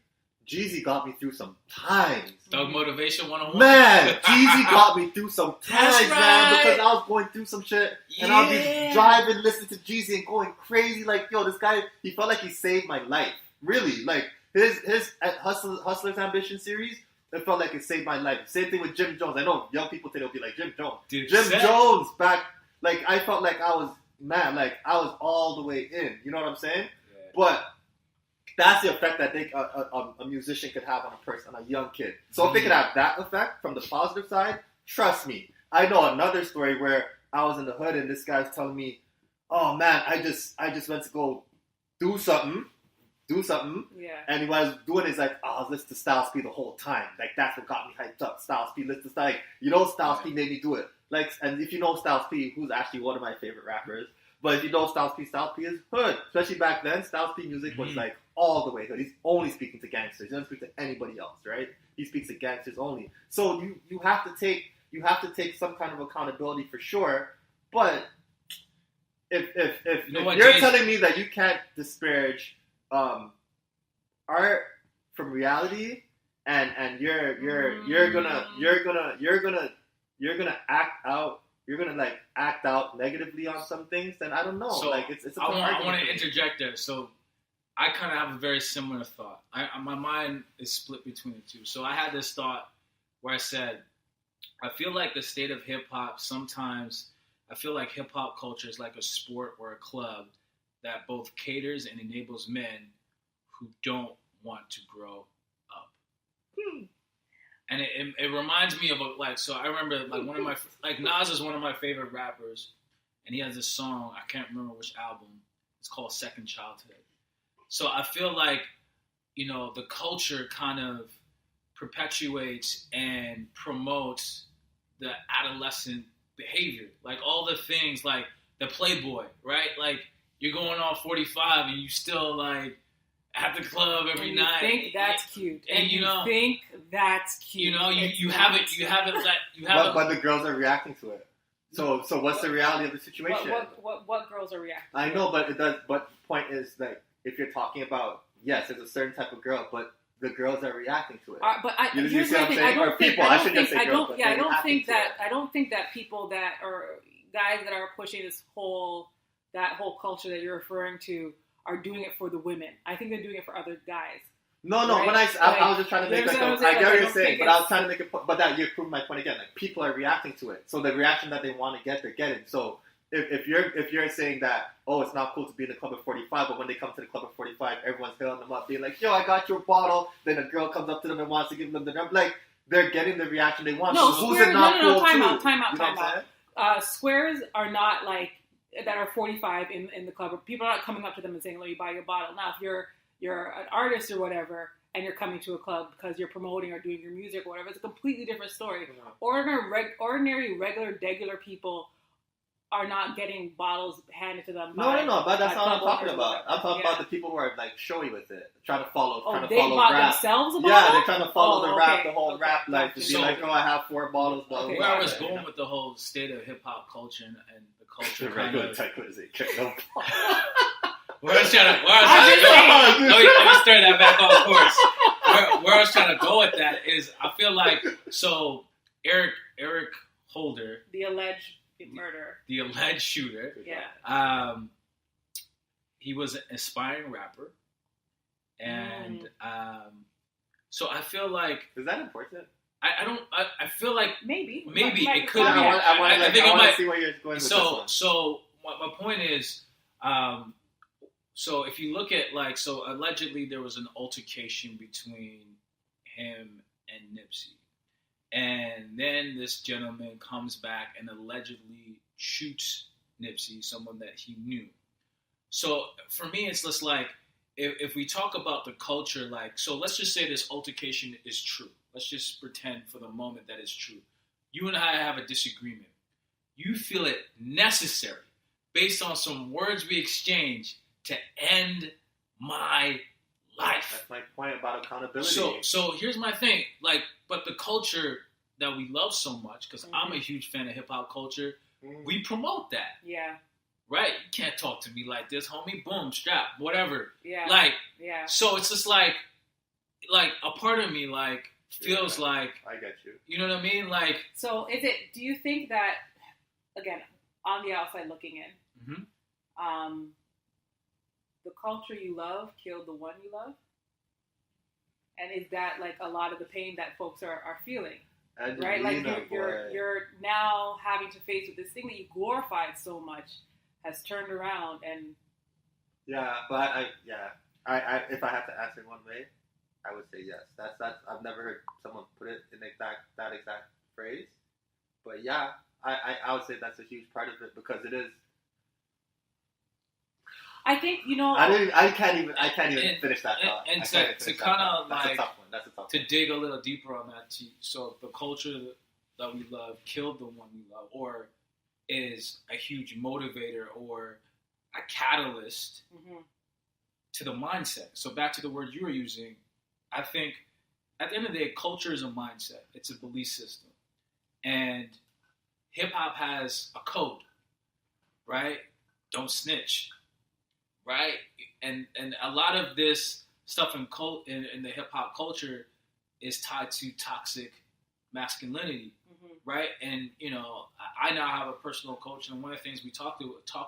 Jeezy got me through some times. Thug Motivation 101. Man, Jeezy got me through some times, man, because I was going through some shit, and I'll be driving, listening to Jeezy and going crazy. Like, yo, this guy, he felt like he saved my life. Really, like his Hustler's Ambition series, it felt like it saved my life. Same thing with Jim Jones. I know young people today will be like, Jim Jones. Jim Jones back, like, I felt like I was, man, like, I was all the way in. You know what I'm saying? Yeah. But that's the effect that a musician could have on a person, on a young kid. So if they could have that effect from the positive side, trust me. I know another story where I was in the hood and this guy's telling me, oh man, I just went to go do something. Yeah. And what I was doing is like, I was listening to Styles P the whole time. Like, that's what got me hyped up. Styles P, listen to Styles. You know, Styles P made me do it. Like, and if you know Styles P, who's actually one of my favorite rappers, but if you know Styles P is hood. Especially back then, Styles P music was like all the way hood. He's only speaking to gangsters. He doesn't speak to anybody else, right? He speaks to gangsters only. So you have to take some kind of accountability for sure. But if you're telling me that you can't disparage art from reality, and you're gonna act out negatively on some things, then I don't know. So like it's I want to interject there. So I kind of have a very similar thought. My mind is split between the two. So I had this thought where I said, I feel like the state of hip hop sometimes. I feel like hip hop culture is like a sport or a club that both caters and enables men who don't want to grow up. And it reminds me of so I remember like Nas is one of my favorite rappers, and he has this song, I can't remember which album, it's called Second Childhood. So I feel like, you know, the culture kind of perpetuates and promotes the adolescent behavior, like all the things, like the Playboy, right? Like, you're going on 45 and you still like at the club every and night. You think that's cute, and you know, think that's cute. You know, you haven't let but the girls are reacting to it. So what's the reality of the situation? What girls are reacting? I know, but it does. But the point is that if you're talking about, yes, it's a certain type of girl, but the girls are reacting to it. Here's my thing. I don't think that people that are guys that are pushing that whole culture that you're referring to are doing it for the women. I think they're doing it for other guys. No. Right? When I was just trying to make I get what you're saying, but I was trying to make it. But that you proved my point again. Like people are reacting to it, so the reaction that they want to get, they're getting. So if you're saying that, oh, it's not cool to be in the club at 45, but when they come to the club at 45, everyone's hailing them up, being like, yo, I got your bottle. Then a girl comes up to them and wants to give them the number. Like they're getting the reaction they want. No, so who's it not cool to? Time out. Squares are not like that are 45 in the club. People are not coming up to them and saying, let me buy your bottle. Now, if you're an artist or whatever, and you're coming to a club because you're promoting or doing your music or whatever, it's a completely different story. Yeah. Ordinary, regular people are not getting bottles handed to them. No, but that's not what I'm talking about. I'm talking about the people who are like showy with it, trying to follow rap. Themselves a bottle? Yeah, they're trying to follow the whole rap life. To be like, oh, I have 4 bottles. Blah, where I was going with the whole state of hip hop culture and the culture kind of. Let me start that back on course. Where I was trying to go with that is, I feel like, so Eric Holder, the alleged murderer, the alleged shooter. Yeah. He was an aspiring rapper, and so I feel like, is that important? I feel like maybe it could be. I think I might see where you're going with this one. So my point is. So if you look at allegedly there was an altercation between him and Nipsey. And then this gentleman comes back and allegedly shoots Nipsey, someone that he knew. So for me, it's just like, if we talk about the culture, so let's just say this altercation is true. Let's just pretend for the moment that it's true. You and I have a disagreement. You feel it necessary, based on some words we exchange, to end my life. That's my point about accountability. So here's my thing. But the culture that we love so much, because I'm a huge fan of hip hop culture, we promote that. Yeah. Right? You can't talk to me like this, homie. Boom, strap, whatever. Yeah. Yeah. So it's just like a part of me feels like, I get you. You know what I mean? So do you think that, again, on the outside looking in, the culture you love killed the one you love? And is that a lot of the pain that folks are feeling? Right? You're now having to face with this thing that you glorified so much has turned around and... Yeah, but I if I have to answer one way, I would say yes. That's I've never heard someone put it in that exact phrase. But yeah, I would say that's a huge part of it, because it is. I think I can't even finish that thought. And to kind of that's a tough one. To dig a little deeper on that. So the culture that we love killed the one we love, or is a huge motivator or a catalyst to the mindset. So back to the word you were using, I think at the end of the day, culture is a mindset. It's a belief system, and hip hop has a code, right? Don't snitch. Right, and a lot of this stuff in the hip hop culture is tied to toxic masculinity, right? And I now have a personal coach, and one of the things we talk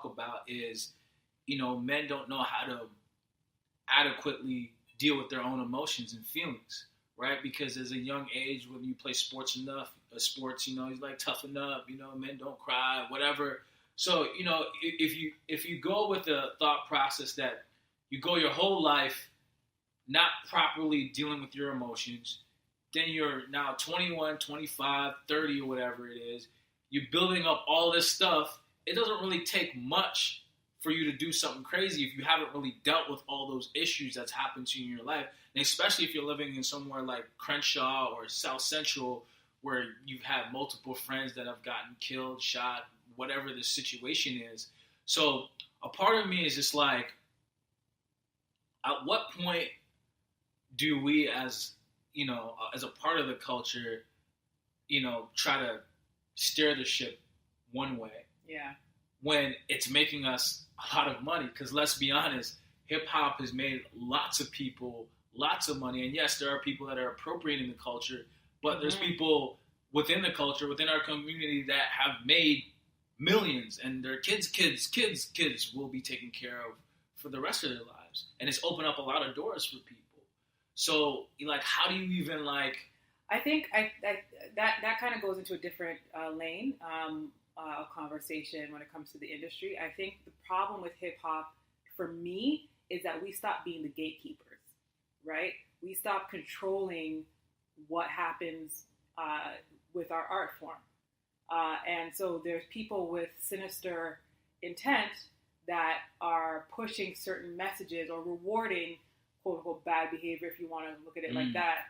about is, men don't know how to adequately deal with their own emotions and feelings, right? Because as a young age, when you play sports, he's like, toughen up, men don't cry, whatever. So, if you go with the thought process that you go your whole life not properly dealing with your emotions, then you're now 21, 25, 30 or whatever it is, you're building up all this stuff. It doesn't really take much for you to do something crazy if you haven't really dealt with all those issues that's happened to you in your life. And especially if you're living in somewhere like Crenshaw or South Central, where you've had multiple friends that have gotten killed, shot, whatever the situation is. So a part of me is just like, at what point do we, as as a part of the culture, try to steer the ship one way? Yeah. When it's making us a lot of money, because let's be honest, hip hop has made lots of people lots of money, and yes, there are people that are appropriating the culture, but there's people within the culture, within our community, that have made millions, and their kids will be taken care of for the rest of their lives, and it's opened up a lot of doors for people. So, like, how do you even like? I think that kind of goes into a different lane of conversation when it comes to the industry. I think the problem with hip hop, for me, is that we stopped being the gatekeepers, right? We stopped controlling what happens with our art form. And so there's people with sinister intent that are pushing certain messages or rewarding quote unquote bad behavior, if you want to look at it like that.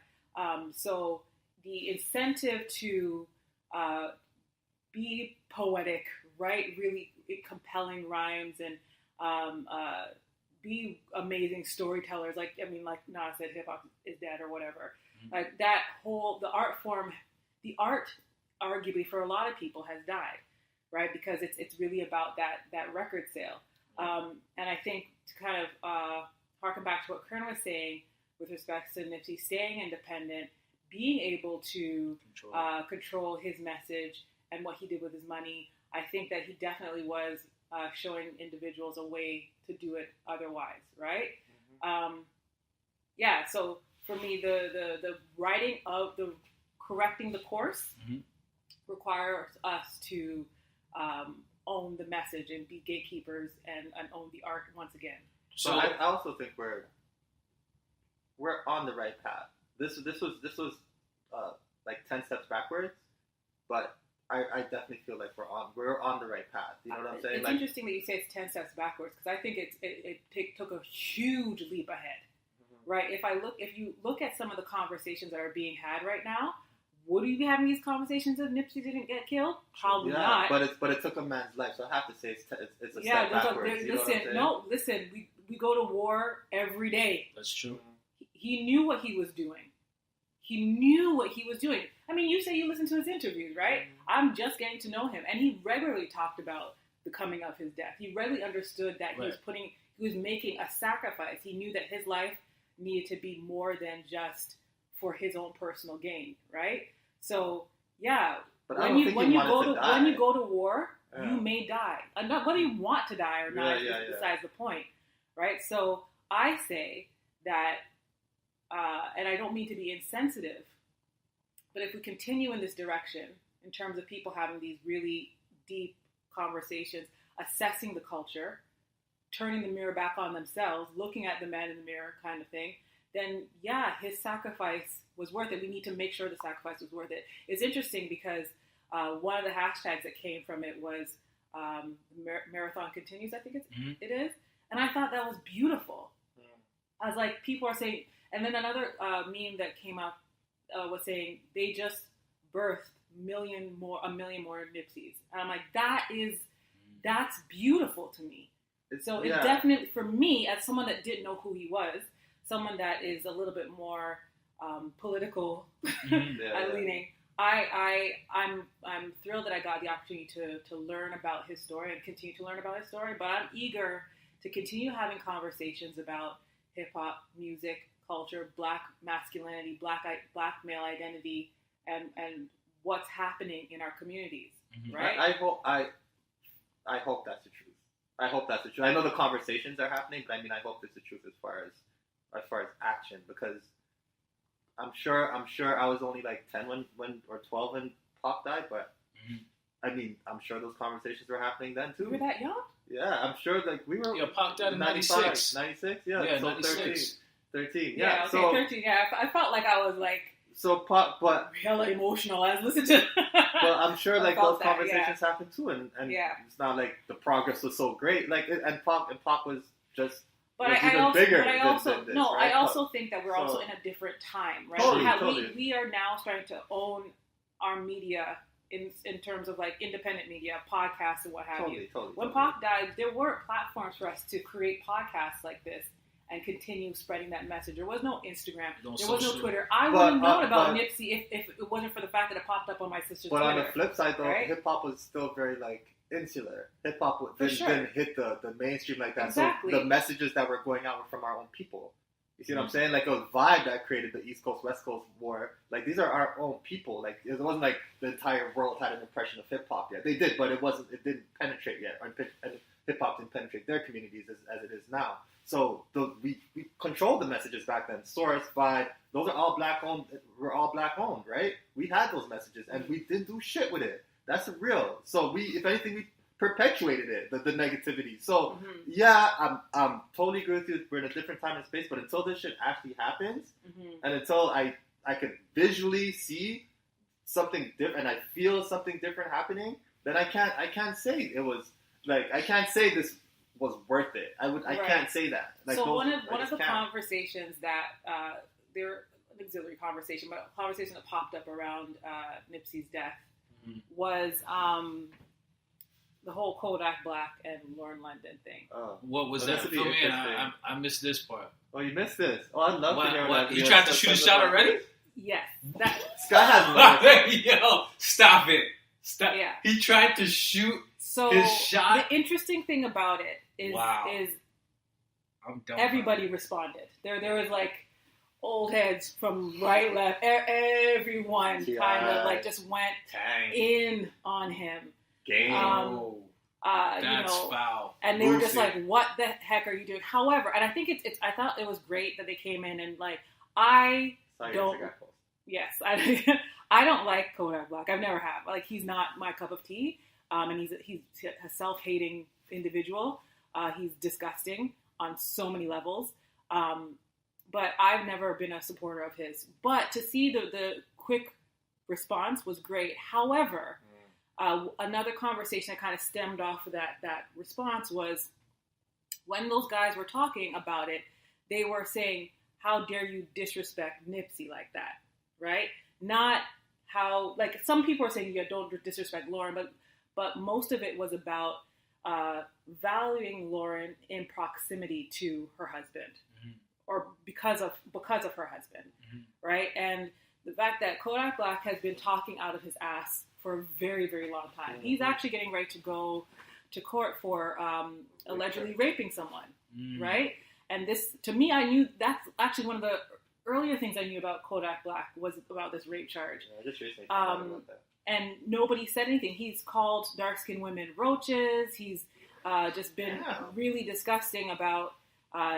So the incentive to be poetic, write really compelling rhymes, and be amazing storytellers. Like Nas said, hip hop is dead or whatever. Like that whole, the art form, the art arguably for a lot of people has died, right? Because it's really about that record sale. And I think to kind of harken back to what Kern was saying with respect to Nipsey staying independent, being able to control his message and what he did with his money, I think that he definitely was showing individuals a way to do it otherwise, right? So for me, the writing of the correcting the course requires us to own the message and be gatekeepers and own the art once again. So I also think we're on the right path. This was like 10 steps backwards, but I definitely feel like we're on the right path. You know what I'm saying? It's interesting that you say it's 10 steps backwards, because I think it took a huge leap ahead, right? If you look at some of the conversations that are being had right now, would we be having these conversations if Nipsey didn't get killed? Probably not. But it took a man's life, so I have to say it's a step backwards. Listen, we go to war every day. That's true. He knew what he was doing. I mean, you say you listen to his interviews, right? I'm just getting to know him, and he regularly talked about the coming of his death. He regularly understood that he was making a sacrifice. He knew that his life needed to be more than just for his own personal gain, right? So, yeah, but when you go to war, you may die. Not whether you want to die or not is besides the point, right? So I say that, and I don't mean to be insensitive, but if we continue in this direction, in terms of people having these really deep conversations, assessing the culture, turning the mirror back on themselves, looking at the man in the mirror kind of thing, then yeah, his sacrifice was worth it. We need to make sure the sacrifice was worth it. It's interesting because one of the hashtags that came from it was Marathon Continues, I think it is. And I thought that was beautiful. I was like, people are saying, and then another meme that came up was saying they just birthed a million more Nipseys. And I'm like, that's beautiful to me. It definitely, for me, as someone that didn't know who he was, someone that is a little bit more political leaning, I'm thrilled that I got the opportunity to learn about his story and continue to learn about his story. But I'm eager to continue having conversations about hip hop, music, culture, Black masculinity, Black male identity, and what's happening in our communities. Right? I hope that's the truth. I hope that's the truth. I know the conversations are happening, but I mean, I hope it's the truth as far as action, because I'm sure I was only like 10 when or 12 when Pac died, but I mean, I'm sure those conversations were happening then too. You were that young? Yeah, I'm sure. Like we were. Yeah, Pac died in 96. 96. Yeah, so 96. 13. Yeah, okay, so 13. Yeah, I felt like I was like. So Pac, but hella emotional. I was listening to. But I'm sure like those conversations happened too, and it's not like the progress was so great. Like and Pac was just. But I also think that we're also in a different time, right? Totally. We are now starting to own our media in terms of like independent media, podcasts and what have you. When Pac died, there weren't platforms for us to create podcasts like this. and continue spreading that message. There was no Instagram. No there was no social. Twitter. I wouldn't have known about Nipsey if it wasn't for the fact that it popped up on my sister's Twitter. But on the flip side, though, right? hip hop was still very like insular. Hip hop didn't hit the mainstream like that. Exactly. So the messages that were going out were from our own people. You see what I'm saying? Like, it was Vibe that created the East Coast West Coast war. Like, these are our own people. Like, it wasn't like the entire world had an impression of hip hop yet. They did, but it didn't penetrate yet. And hip hop didn't penetrate their communities as it is now. So we controlled the messages back then. Source, Vibe, those are all black owned. We're all black owned, right? We had those messages, and we didn't do shit with it. That's real. So if anything, we perpetuated it, the negativity. So yeah, I'm totally agree with you. We're in a different time and space, but until this shit actually happens, and until I could visually see something different and I feel something different happening, then I can't say it was like, I can't say this was worth it. I can't say that. Like, so one of the conversations that there an auxiliary conversation, but a conversation that popped up around Nipsey's death was the whole Kodak Black and Lauren London thing. Oh. What was that? Fill me in. I missed this part. Oh, you missed this. Oh, I'd love to hear that. You tried to shoot a shot already? Yes. Scott has Yo, stop it. Stop. Yeah. He tried to shoot his shot. The interesting thing about it is I'm done. Everybody responded. There was like old heads from right, left, everyone kind of like just went in on him. Game. That's foul. And they were just like, "What the heck are you doing?" However, and I think it's. I thought it was great that they came in and like, I don't like Kodak Black. I've never have. Like, he's not my cup of tea. And he's a self-hating individual. He's disgusting on so many levels. But I've never been a supporter of his. But to see the quick response was great. However, another conversation that kind of stemmed off of that response was when those guys were talking about it, they were saying, how dare you disrespect Nipsey like that, right? Not how, like, some people are saying, yeah, don't disrespect Lauren, but most of it was about valuing Lauren in proximity to her husband, or because of her husband, right? And the fact that Kodak Black has been talking out of his ass for a very, very long time. He's actually getting ready to go to court for allegedly raping someone, right? And this, to me, I knew that's actually one of the earlier things I knew about Kodak Black was about this rape charge. Yeah, just recently about that. And nobody said anything. He's called dark-skinned women roaches. He's just been really disgusting about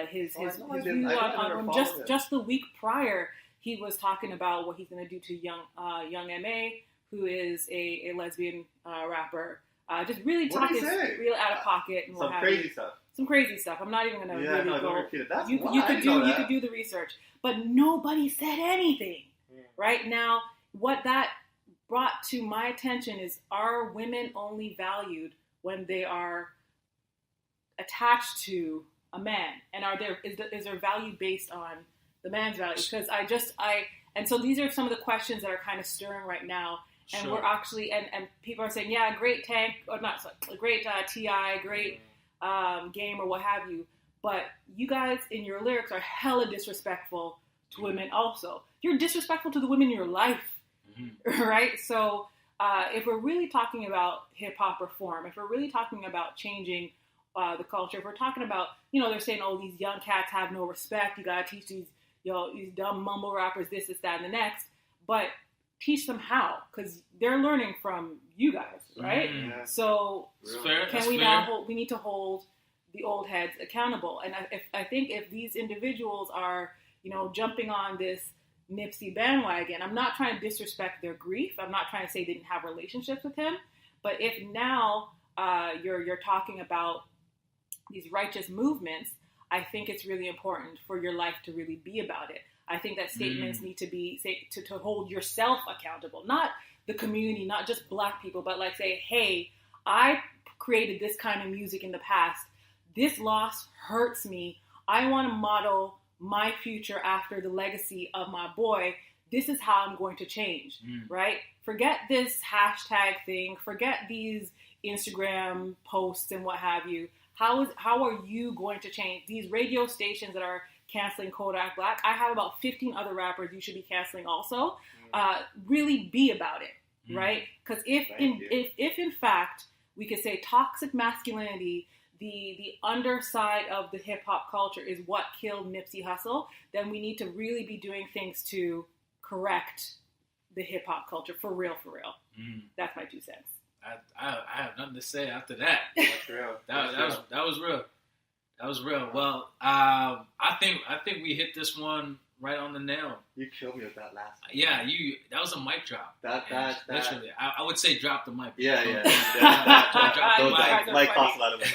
his views on just the week prior. He was talking about what he's going to do to young M.A., who is a lesbian rapper. Just really talking real out of pocket and what have you. Some crazy stuff. I'm not even going to really go. You could do the research, but nobody said anything. Right now, what that brought to my attention is, are women only valued when they are attached to a man, and is their value based on the man's value? Because and so these are some of the questions that are kind of stirring right now. And we're actually, and people are saying, yeah, great Tank, or not, great T.I., great Game, or what have you. But you guys in your lyrics are hella disrespectful to women also. You're disrespectful to the women in your life, right? So if we're really talking about hip-hop reform, if we're really talking about changing the culture, if we're talking about, they're saying, oh, these young cats have no respect, you gotta teach these dumb mumble rappers this, that, and the next. But teach them how, because they're learning from you guys, right? So we need to hold the old heads accountable. And I think if these individuals are, jumping on this Nipsey bandwagon, I'm not trying to disrespect their grief. I'm not trying to say they didn't have relationships with him. But if now you're talking about these righteous movements, I think it's really important for your life to really be about it. I think that statements need to be to hold yourself accountable, not the community, not just Black people, but like say, hey, I created this kind of music in the past. This loss hurts me. I want to model my future after the legacy of my boy. This is how I'm going to change, right? Forget this hashtag thing. Forget these Instagram posts and what have you. How are you going to change these radio stations that are canceling Kodak Black? I have about 15 other rappers you should be canceling also. Really be about it, right? Because if in fact we could say toxic masculinity, the underside of the hip hop culture is what killed Nipsey Hussle, then we need to really be doing things to correct the hip hop culture for real. That's my 2 cents. I have nothing to say after that. That's real. That was real. That was real. Well, I think we hit this one right on the nail. You killed me with that last one. Yeah, that was a mic drop. That literally. I would say drop the mic. Yeah. Drop the mic. Mic costs a lot of money.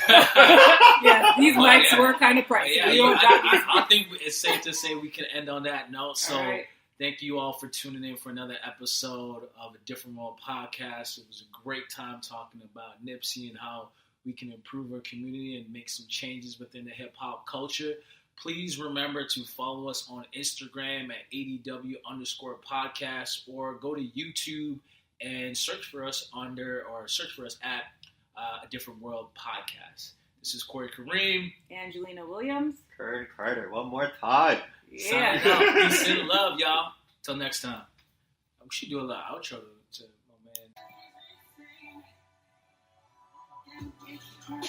Yeah, these mics were kind of pricey. I think it's safe to say we can end on that note. So thank you all for tuning in for another episode of A Different World Podcast. It was a great time talking about Nipsey and how we can improve our community and make some changes within the hip-hop culture. Please remember to follow us on Instagram at ADW_podcast, or go to YouTube and search for us at A Different World Podcast. This is Corey Kareem. Angelina Williams. Kern Carter. One more time. Yeah. Signing out. Peace and love, y'all. Till next time. We should do a little outro to my man.